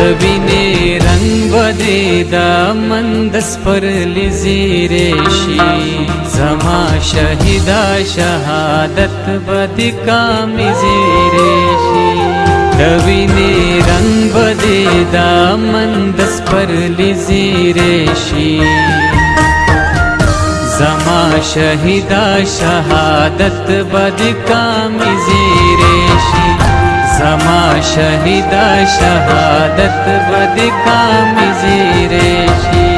دوینه رنگ بدی دامن دست پر لزیرشی زما شهیدا شهادت بدی کامی زیرشی دوینه رنگ بدی دامن دست پر لزیرشی زما شهیدا شهادت بدی کامی زیرشی زما شهیدا شهادت بدی کامی زیرشی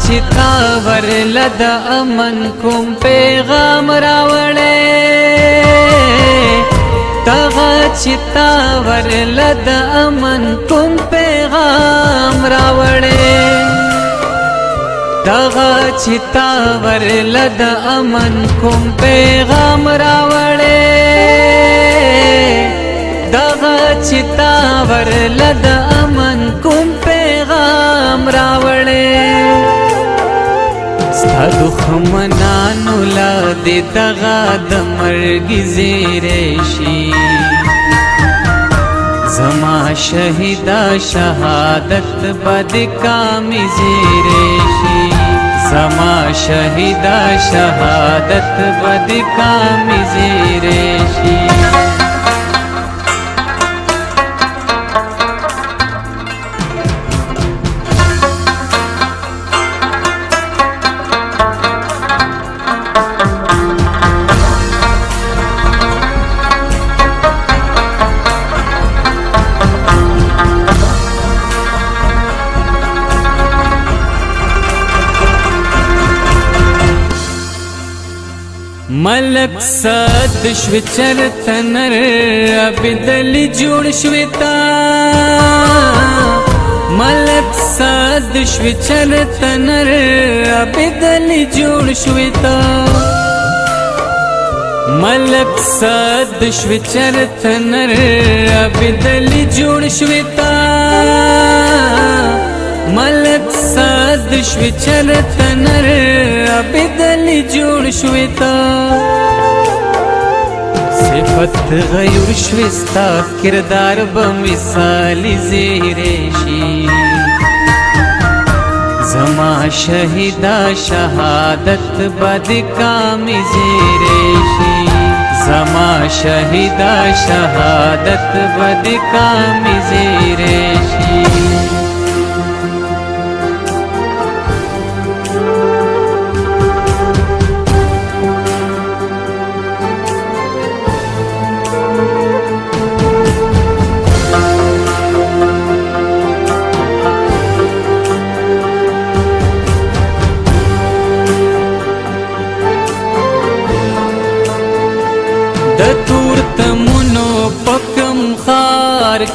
چتا ورلد امن کوم پیغام راوړې دغه چتا ورلد امن کوم پیغام راوړې دغه چتا ورلد امن کوم پیغام راوړې دغه چتا ورلد امن کوم پیغام راوړې ستا دښمنانو لا دې دغه د مرګ زیرشي زما شهیدا شهادت بدی کامی زیرشي زما شهیدا شهادت بدی کامی زیرشي ملک صد شو چرته نر بدلی جوړ شوتا ملک صد شو چرته نر بدلی جوړ شوتا ملک صد شو چرته نر بدلی جوړ شوتا ملک صد شو چرته نر بدلی جوړ شوتا صفت غیر شوستا کردار بمثالی زیرشی زما شهیدا شهادت بدی کامی زیرشی زما شهیدا شهادت بدی کامی زیرشی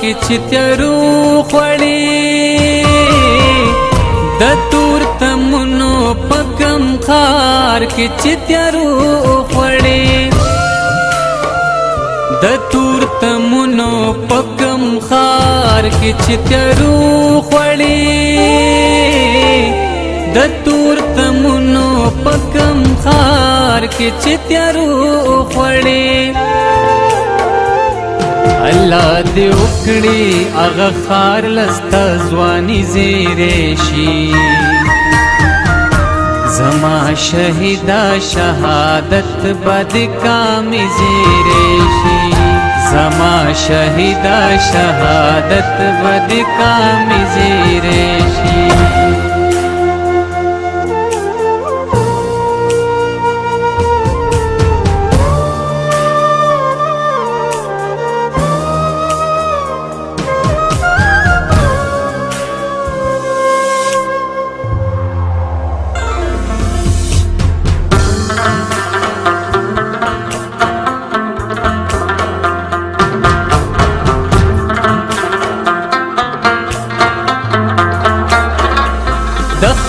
کی چترو خوړی د تور تمنو پکم خار کی چترو خوړی د تور تمنو پکم خار کی چترو خوړی د تور تمنو پکم خار کی چترو خوړی الله دې وکړي هغه خار لستا ځواني زیرشي زما شهیدا شهادت بدی کامی زیرشي زما شهیدا شهادت بدی کامی زیرشي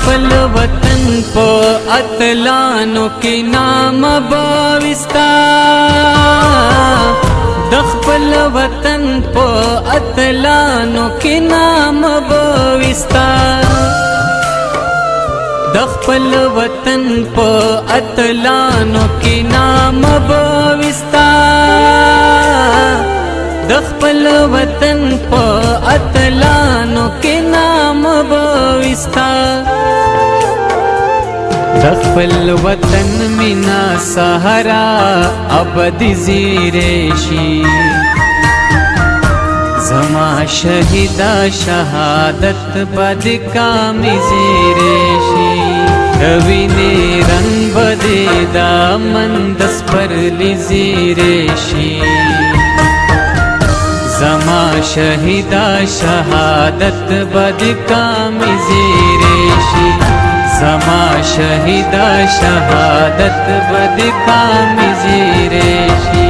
خپل وطن په اتلانو کې نام بوستا د خپل وطن په اتلانو کې نام بوستا د خپل وطن په اتلانو کې نام بوستا د خپل وطن په اتلانو کې نام بوستا د خپل وطن مینا سهرا ابدی زیرشی زما شهیدا شهادت بد کامی زیرشی روینه رنگ بدی دامن دس پر لی زیرشی زما شهیدا شهادت بد کامی زیرشی زما شهیدا شهادت بد کامی زیرشی